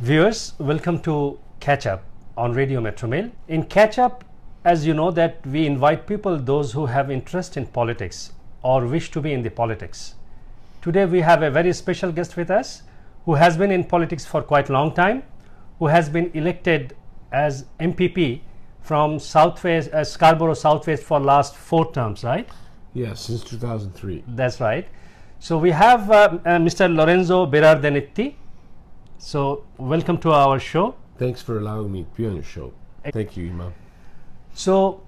Viewers, welcome to Catch Up on Radio Metro Mail. In Catch Up, as you know, that we invite people, those who have interest in politics or wish to be in the politics. Today we have a very special guest with us who has been in politics for quite a long time, who has been elected as MPP from Southwest, Scarborough Southwest for last 4 terms, right? Yes, since 2003. That's right. So we have Mr. Lorenzo Berardinetti. So welcome to our show. Thanks for allowing me to be on your show. Thank you, Imam. So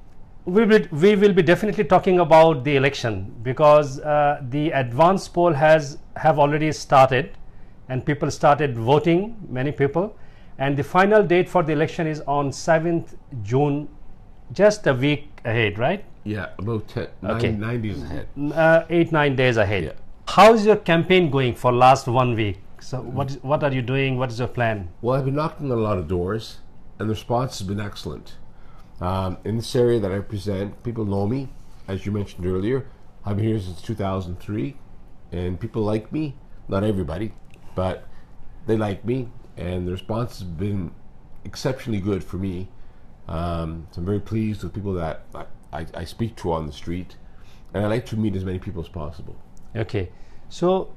we will be definitely talking about the election because the advance poll have already started and people started voting, many people, and the final date for the election is on 7th June, just a week ahead, right? Yeah, about 9 days ahead. 8-9 days ahead. Yeah. How is your campaign going for last 1 week? So what are you doing? What is your plan? Well, I've been knocking on a lot of doors and the response has been excellent. In this area that I represent, people know me, as you mentioned earlier. I've been here since 2003 and people like me. Not everybody, but they like me and the response has been exceptionally good for me. So I'm very pleased with people that I speak to on the street, and I like to meet as many people as possible. Okay, so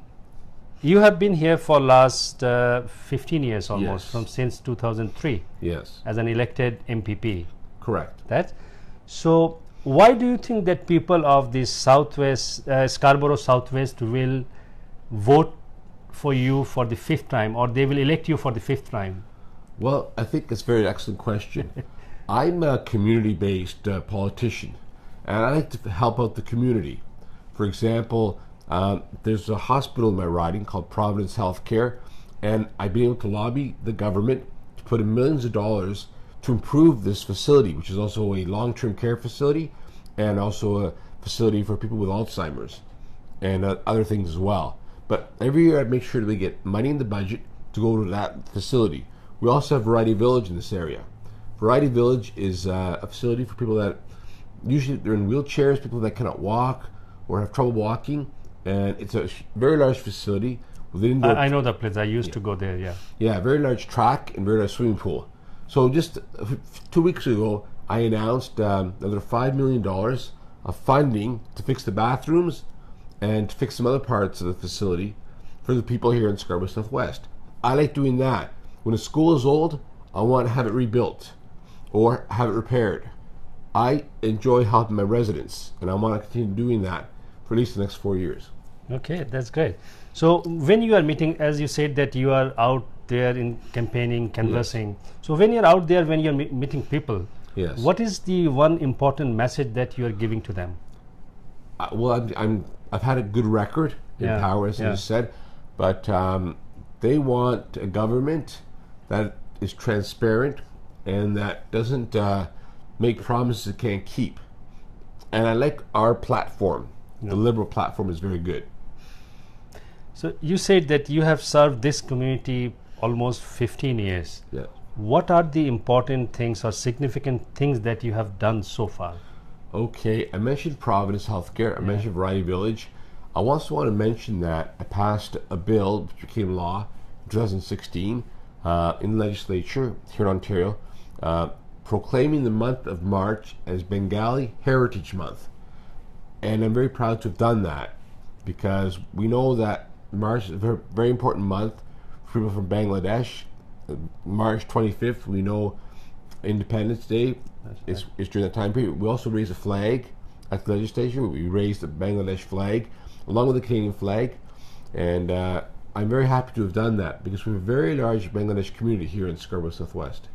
you have been here for last 15 years almost, Yes. from since 2003. Yes. As an elected MPP. Correct. That. So why do you think that people of the Southwest, Scarborough Southwest will vote for you for the 5th time, or they will elect you for the 5th time? Well, I think it's a very excellent question. I'm a community-based politician, and I like to help out the community. For example, there's a hospital in my riding called Providence Healthcare, and I've been able to lobby the government to put in millions of dollars to improve this facility, which is also a long-term care facility and also a facility for people with Alzheimer's and other things as well. But every year I make sure that we get money in the budget to go to that facility. We also have Variety Village in this area. Variety Village is a facility for people that usually they're in wheelchairs, people that cannot walk or have trouble walking, and it's a very large facility with an indoor. I know the place. I used to go there. Yeah. Yeah, very large track and very large swimming pool. So just 2 weeks ago, I announced another $5 million of funding to fix the bathrooms and to fix some other parts of the facility for the people here in Scarborough Southwest. I like doing that. When a school is old, I want to have it rebuilt or have it repaired. I enjoy helping my residents, and I want to continue doing that for at least the next 4 years. Okay, that's great. So when you are meeting, as you said that you are out there in campaigning, canvassing. Yes. So when you're out there, when you're meeting people, yes, what is the one important message that you are giving to them? Well, I've had a good record in power, as you said, but they want a government that is transparent and that doesn't make promises it can't keep. And I like our platform. The Liberal platform is very good. So you said that you have served this community almost 15 years. Yeah. What are the important things or significant things that you have done so far? Okay, I mentioned Providence Healthcare, I mentioned Variety Village. I also want to mention that I passed a bill which became law in 2016 in the legislature here in Ontario, proclaiming the month of March as Bengali Heritage Month. And I'm very proud to have done that because we know that March is a very, very important month for people from Bangladesh. March 25th, we know Independence Day is during that time period. We also raise a flag at the legislature. We raised the Bangladesh flag along with the Canadian flag, and I'm very happy to have done that because we have a very large Bangladesh community here in Scarborough Southwest.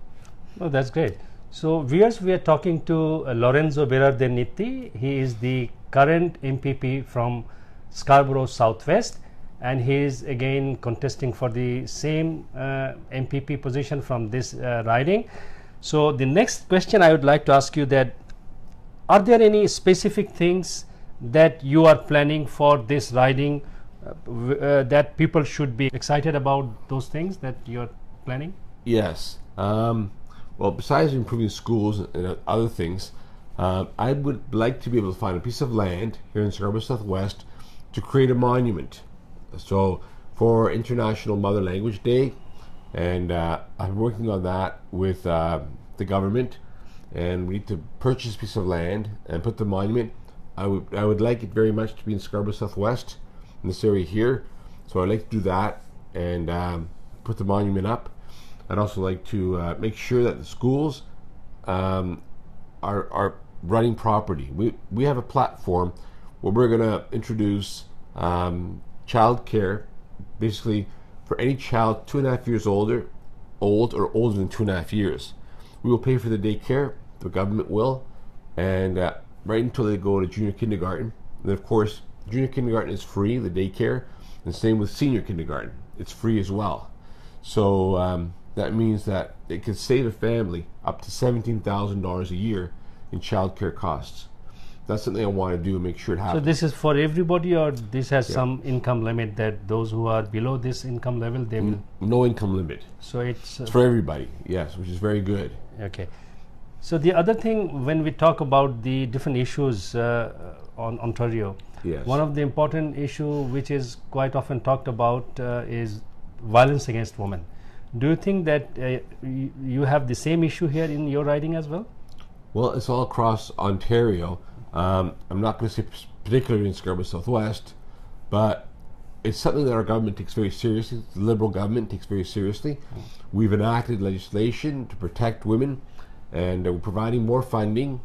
Oh, that's great. So viewers, we are talking to Lorenzo Berardinetti. He is the current MPP from Scarborough Southwest, and he is again contesting for the same MPP position from this riding. So the next question I would like to ask you that, are there any specific things that you are planning for this riding that people should be excited about, those things that you are planning? Yes. Well, besides improving schools and other things, I would like to be able to find a piece of land here in Scarborough Southwest to create a monument. So for International Mother Language Day, and I'm working on that with the government, and we need to purchase a piece of land and put the monument. I would like it very much to be in Scarborough Southwest, in this area here, so I'd like to do that and put the monument up. I'd also like to make sure that the schools are running properly. We have a platform where we're going to introduce child care, basically for any child 2.5 years old or older than 2.5 years. We will pay for the daycare, the government will, and right until they go to junior kindergarten. And of course, junior kindergarten is free, the daycare, and same with senior kindergarten. It's free as well. So that means that it could save a family up to $17,000 a year in child care costs. That's something I want to do and make sure it happens. So this is for everybody, or this has some income limit that those who are below this income level, they will? No income limit. So it's for everybody, yes, which is very good. Okay. So the other thing, when we talk about the different issues on Ontario, yes, one of the important issue which is quite often talked about is violence against women. Do you think that you have the same issue here in your riding as well? Well, it's all across Ontario. I'm not going to say particularly in Scarborough Southwest, but it's something that our government takes very seriously. The Liberal government takes very seriously. We've enacted legislation to protect women, and we're providing more funding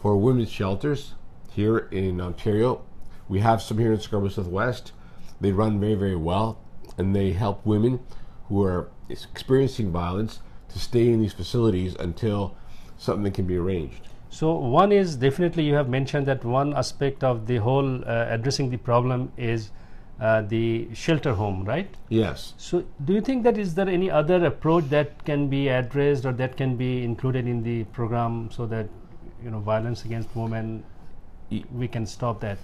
for women's shelters here in Ontario. We have some here in Scarborough Southwest. They run very, very well, and they help women who are experiencing violence to stay in these facilities until something can be arranged. So one is definitely, you have mentioned that one aspect of the whole addressing the problem is the shelter home, right? Yes. So do you think that is there any other approach that can be addressed or that can be included in the program so that, you know, violence against women, we can stop that?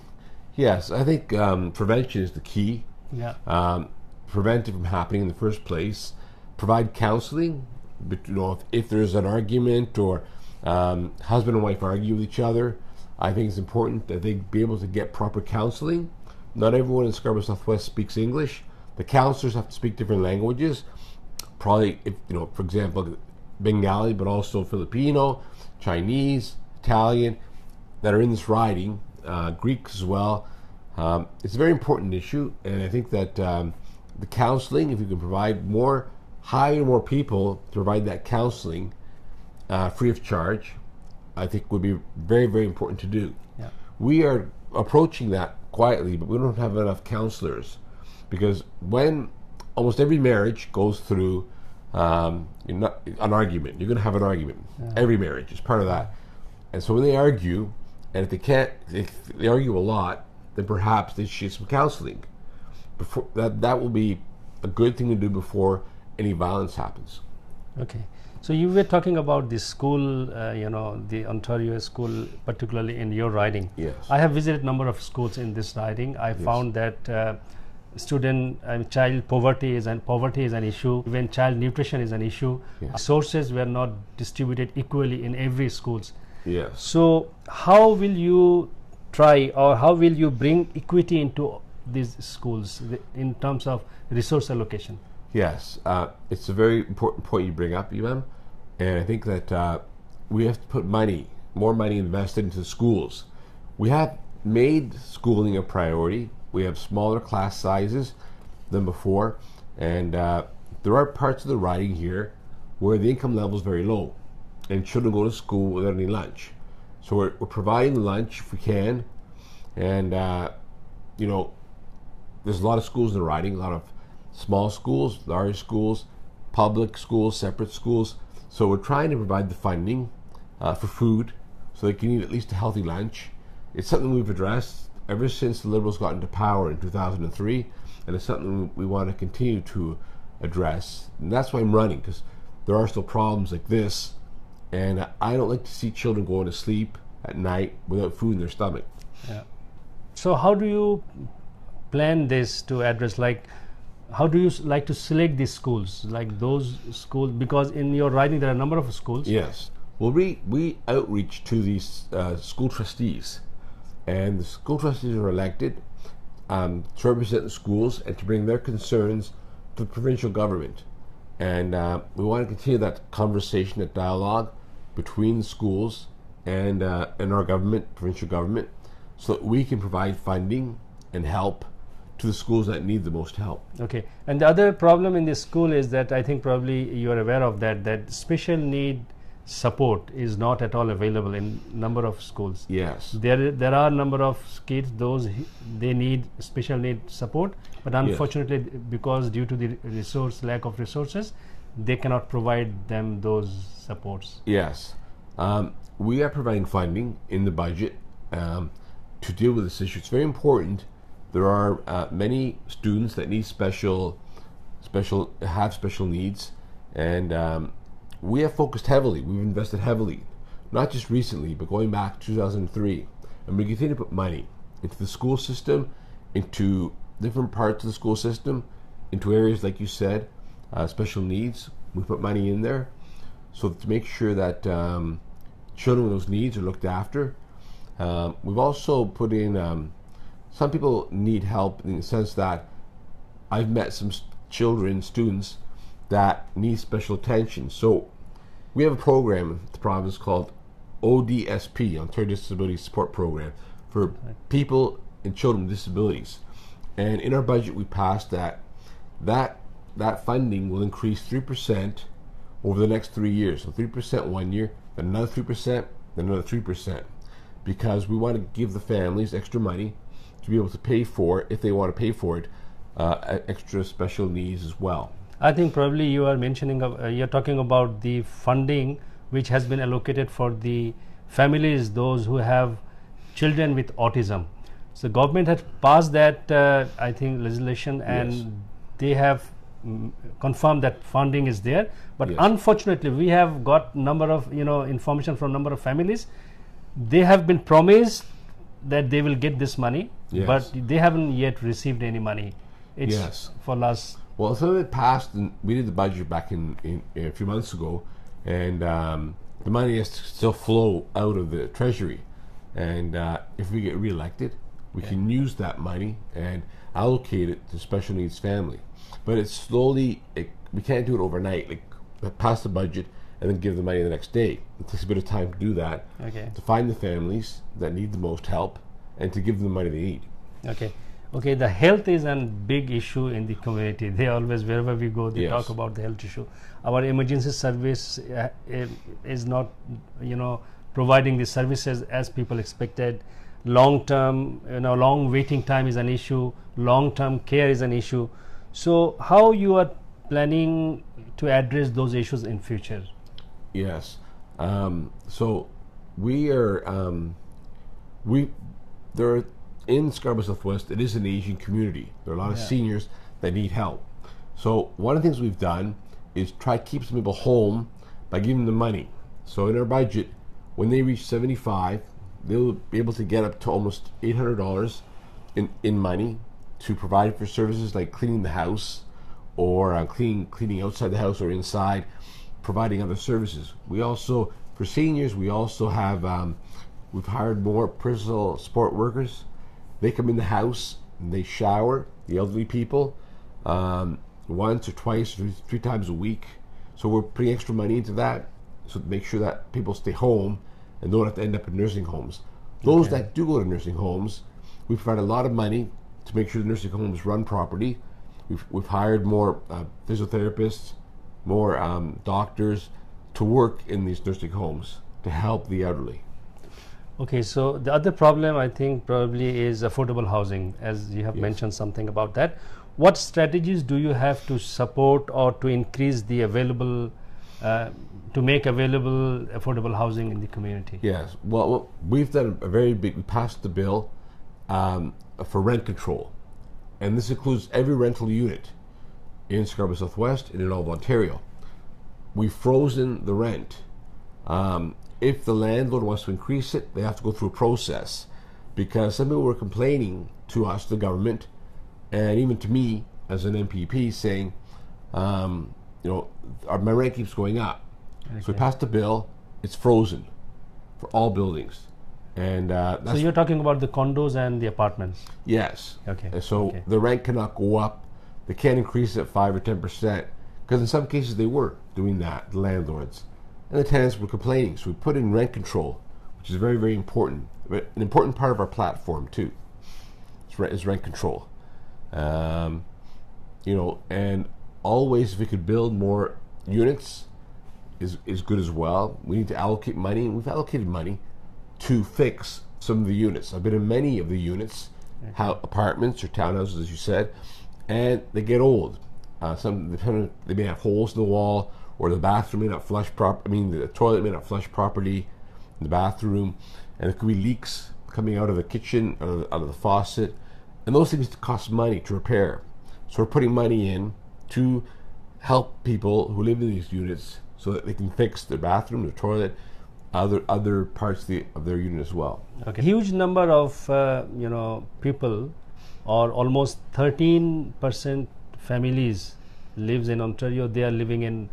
Yes, I think prevention is the key. Yeah. Prevent it from happening in the first place. Provide counseling. But, you know, if there's an argument or husband and wife argue with each other, I think it's important that they be able to get proper counseling. Not everyone in Scarborough Southwest speaks English. The counselors have to speak different languages. Probably, if, you know, for example, Bengali, but also Filipino, Chinese, Italian, that are in this riding, Greek as well. It's a very important issue, and I think that the counseling, if you can provide more, hire more people to provide that counseling free of charge, I think would be very, very important to do. Yeah. We are approaching that quietly, but we don't have enough counselors, because when almost every marriage goes through an argument, you're going to have an argument. Yeah. Every marriage is part of that. And so when they argue, and if they argue a lot, then perhaps they should get some counseling. Before that will be a good thing to do before any violence happens. Okay. So you were talking about the school, the Ontario school, particularly in your riding. Yes. I have visited a number of schools in this riding. I found that child poverty is an issue. Even child nutrition is an issue. Yes. Resources were not distributed equally in every schools. Yes. So how will you try, or how will you bring equity into these schools in terms of resource allocation? Yes, it's a very important point you bring up, Emam, and I think that we have to put more money invested into schools. We have made schooling a priority. We have smaller class sizes than before, and there are parts of the riding here where the income level is very low, and children go to school without any lunch. So we're providing lunch if we can, and there's a lot of schools in the riding, a lot of small schools, large schools, public schools, separate schools. So we're trying to provide the funding for food so they can eat at least a healthy lunch. It's something we've addressed ever since the Liberals got into power in 2003, and it's something we want to continue to address. And that's why I'm running, because there are still problems like this, and I don't like to see children going to sleep at night without food in their stomach. Yeah. So how do you plan this to address, like, how do you like to select these schools, like those schools, because in your riding there are a number of schools? Yes. Well, we outreach to these school trustees, and the school trustees are elected to represent the schools and to bring their concerns to the provincial government. And we want to continue that conversation, that dialogue between the schools and our government, provincial government, so that we can provide funding and help to the schools that need the most help. Okay. And the other problem in this school is that I think probably you are aware of that special need support is not at all available in number of schools. Yes. There are number of kids they need special need support, but unfortunately because due to the lack of resources, they cannot provide them those supports. Yes. We are providing funding in the budget to deal with this issue. It's very important. There are many students that need special needs, and we have focused heavily. We've invested heavily, not just recently, but going back to 2003, and we continue to put money into the school system, into different parts of the school system, into areas like you said, special needs. We put money in there so to make sure that children with those needs are looked after. We've also put in. Some people need help in the sense that I've met some students that need special attention. So we have a program in the province called ODSP, Ontario Disability Support Program, for people and children with disabilities. And in our budget, we passed that funding will increase 3% over the next 3 years. So 3% 1 year, then another 3%, then another 3%, because we want to give the families extra money to be able to pay for, if they want to pay for it, extra special needs as well. I think probably you are mentioning, you're talking about the funding which has been allocated for the families, those who have children with autism. So government has passed that, I think, legislation, and Yes. they have confirmed that funding is there. But Yes. unfortunately, we have got number of information from number of families. They have been promised that they will get this money, Yes. but they haven't yet received any money. It's Yes. for last. Well, some of it passed, and we did the budget back in a few months ago, and the money has to still flow out of the treasury. And if we get reelected, we can use that money and allocate it to special needs family. But it's slowly, we can't do it overnight, like pass the budget and then give the money the next day. It takes a bit of time to do that, Okay. to find the families that need the most help and to give them the money they need. Okay, the health is a big issue in the community. They always, wherever we go, they Yes. talk about the health issue. Our emergency service is not, providing the services as people expected. Long term, long waiting time is an issue. Long term care is an issue. So, how you are planning to address those issues in future? Yes. So we are, in Scarborough Southwest, it is an Asian community. There are a lot of seniors that need help. So one of the things we've done is try to keep some people home by giving them money. So in our budget, when they reach 75, they'll be able to get up to almost $800 in money to provide for services like cleaning the house, or cleaning outside the house or inside, providing other services. We also, for seniors, we also have, we've hired more personal support workers. They come in the house and they shower the elderly people once or twice or three times a week. So we're putting extra money into that, so to make sure that people stay home and don't have to end up in nursing homes. Those that do go to nursing homes, we provide a lot of money to make sure the nursing homes run properly. We've hired more physiotherapists, more doctors to work in these nursing homes to help the elderly. Okay, so the other problem I think probably is affordable housing, as you have mentioned something about that. What strategies do you have to support or to increase the available, to make available affordable housing in the community? Yes, well we've done we passed the bill for rent control. And this includes every rental unit in Scarborough Southwest and in all of Ontario. We've frozen the rent. If the landlord wants to increase it, they have to go through a process, because some people were complaining to us, the government, and even to me as an MPP, saying, my rent keeps going up. Okay. So we passed a bill. It's frozen for all buildings. And so you're talking about the condos and the apartments? Yes. Okay. So the rent cannot go up. They can't increase it 5 or 10%, Because in some cases they were doing that, the landlords. And the tenants were complaining. So we put in rent control, which is very, very important. An important part of our platform too is rent control. You know, and always if we could build more units is good as well. We need to allocate money, and we've allocated money to fix some of the units. I've been in many of the units, apartments or townhouses, as you said, and they get old. They may have holes in the wall, or the bathroom may not flush the toilet may not flush properly in the bathroom, and there could be leaks coming out of the kitchen, out of the faucet, and those things cost money to repair. So we're putting money in to help people who live in these units so that they can fix their bathroom, their toilet, other parts of their unit as well. Okay. Huge number of people, or almost 13% families lives in Ontario. They are living in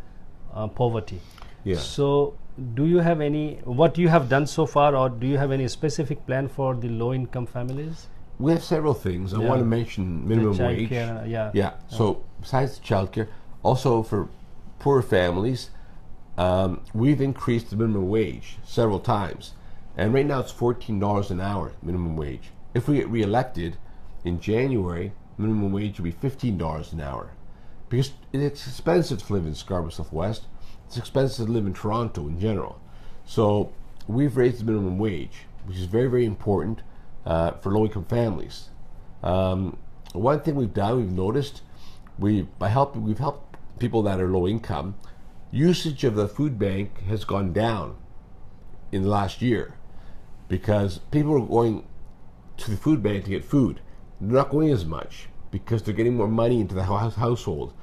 poverty. Yeah. So do you have what you have done so far, or do you have any specific plan for the low income families? We have several things. I want to mention minimum wage. Care, So besides childcare, also for poor families, we've increased the minimum wage several times, and right now it's $14 an hour minimum wage. If we get reelected in January, minimum wage will be $15 an hour, because it's expensive to live in Scarborough Southwest. It's expensive to live in Toronto in general. So we've raised the minimum wage, which is very, very important for low-income families. One thing we've noticed, we've helped people that are low income. Usage of the food bank has gone down in the last year because people are going to the food bank to get food. They're not going as much because they're getting more money into the household,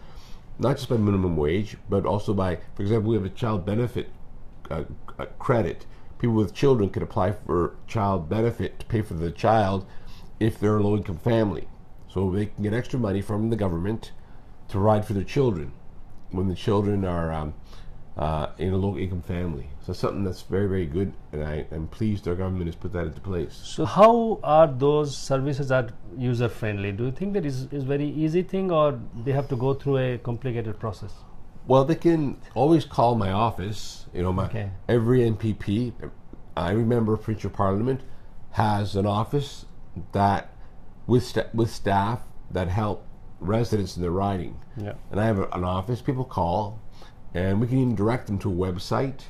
not just by minimum wage, but also by, for example, we have a child benefit credit. People with children can apply for child benefit to pay for the child if they're a low-income family. So they can get extra money from the government to provide for their children when the children are in a low-income family. So it's something that's very, very good, and I'm pleased our government has put that into place. So how are those services user-friendly? Do you think that is very easy thing, or they have to go through a complicated process? Well, they can always call my office. Every MPP, every member of provincial parliament has an office that with staff that help residents in their riding. Yeah. And I have an office. People call, and we can even direct them to a website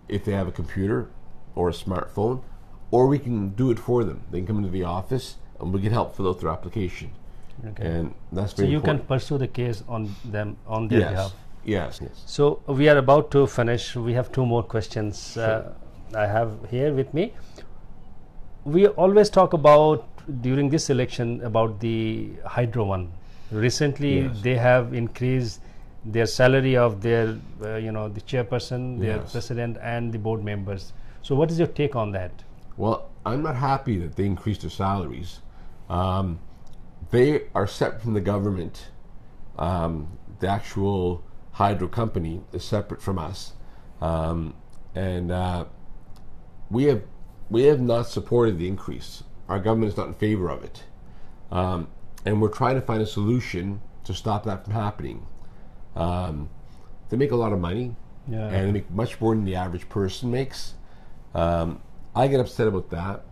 if they have a computer or a smartphone, or we can do it for them. They can come into the office, and we can help fill out their application. Okay. And that's very important. So you can pursue the case on their behalf. Yes. So we are about to finish. We have two more questions. Sure. I have here with me. We always talk about during this election about the Hydro one. Recently, they have increased their salary of their, the chairperson, their president, and the board members. So what is your take on that? Well, I'm not happy that they increased their salaries. They are separate from the government. The actual hydro company is separate from us, and we have not supported the increase. Our government is not in favor of it, and we're trying to find a solution to stop that from happening. They make a lot of money, and they make much more than the average person makes. I get upset about that,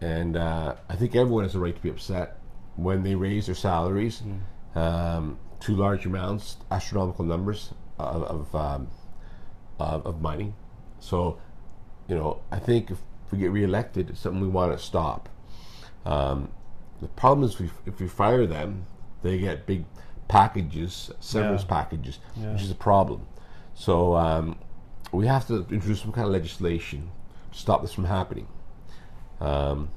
and I think everyone has a right to be upset when they raise their salaries. To large amounts, astronomical numbers of money. So, I think if we get reelected, it's something we want to stop. The problem is if we fire them, they get big packages, severance packages, which is a problem. So we have to introduce some kind of legislation to stop this from happening. I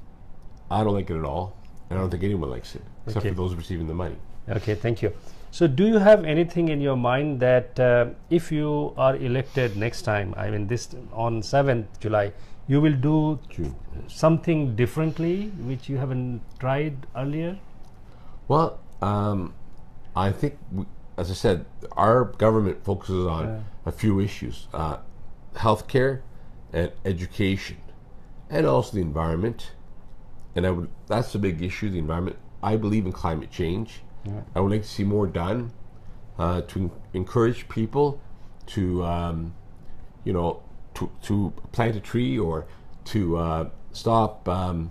don't like it at all, and I don't think anyone likes it, except for those receiving the money. Okay, thank you. So do you have anything in your mind that if you are elected next time, on 7th July, you will do something differently which you haven't tried earlier? Well, I think, as I said, our government focuses on a few issues: healthcare and education, and also the environment. And that's a big issue, the environment. I believe in climate change. I would like to see more done to encourage people to, to plant a tree, or to stop, find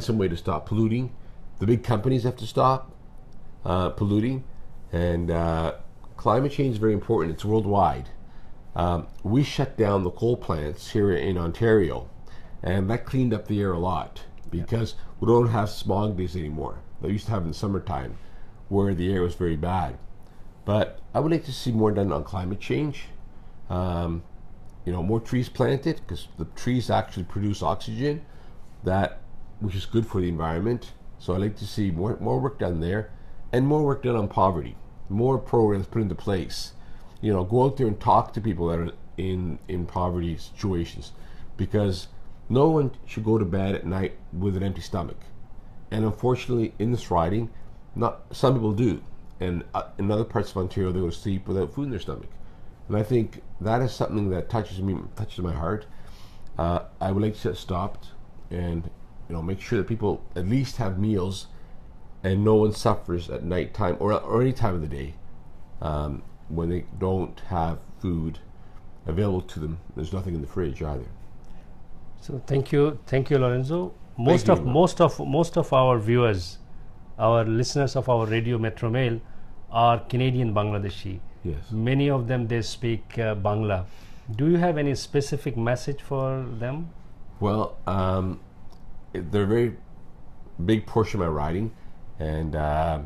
some way to stop polluting. The big companies have to stop polluting, and climate change is very important. It's worldwide. We shut down the coal plants here in Ontario, and that cleaned up the air a lot, because we don't have smog days anymore. They used to have in the summertime, where the air was very bad. But I would like to see more done on climate change. More trees planted, because the trees actually produce oxygen, which is good for the environment. So I'd like to see more work done there, and more work done on poverty. More programs put into place. Go out there and talk to people that are in poverty situations, because no one should go to bed at night with an empty stomach. And unfortunately, in this riding, some people do, and in other parts of Ontario, they go to sleep without food in their stomach. And I think that is something that touches my heart. I would like to see it stopped, and make sure that people at least have meals, and no one suffers at nighttime or any time of the day when they don't have food available to them. There's nothing in the fridge either. So thank you, Lorenzo. Most of our viewers, our listeners of our Radio Metro Mail, are Canadian Bangladeshi. Yes. Many of them, they speak Bangla. Do you have any specific message for them? Well, they're a very big portion of my riding, and I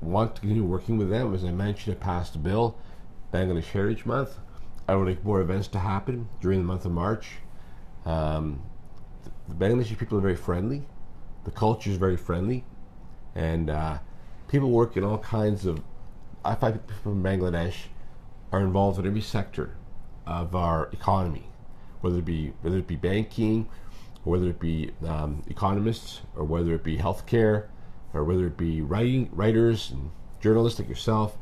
want to continue working with them. As I mentioned, I passed a bill, Bangladesh Heritage Month. I would like more events to happen during the month of March. The Bangladeshi people are very friendly. The culture is very friendly, and people work in all kinds of. I find people from Bangladesh are involved in every sector of our economy, whether it be banking, or whether it be economists, or whether it be healthcare, or whether it be writers and journalists like yourself.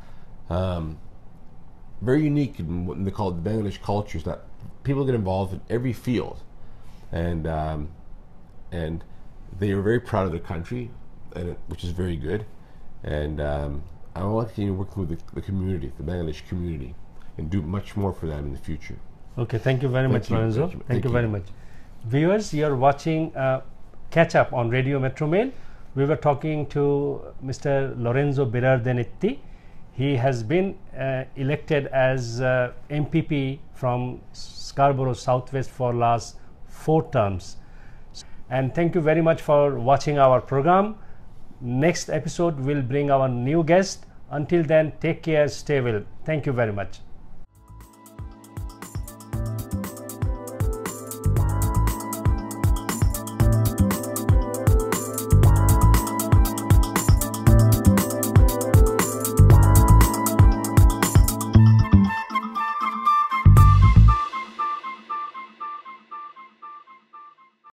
Very unique in what they call the Bangladesh culture, is that people get involved in every field, and they are very proud of their country, which is very good. And I want to continue working with the community, the Bangladesh community, and do much more for them in the future. Okay, thank you very much, Lorenzo. Thank you very much. Viewers, you're watching Catch Up on Radio Metro Mail. We were talking to Mr. Lorenzo Berardinetti. He has been elected as MPP from Scarborough Southwest for last 4 terms. And thank you very much for watching our program. Next episode will bring our new guest. Until then, take care, stay well. Thank you very much.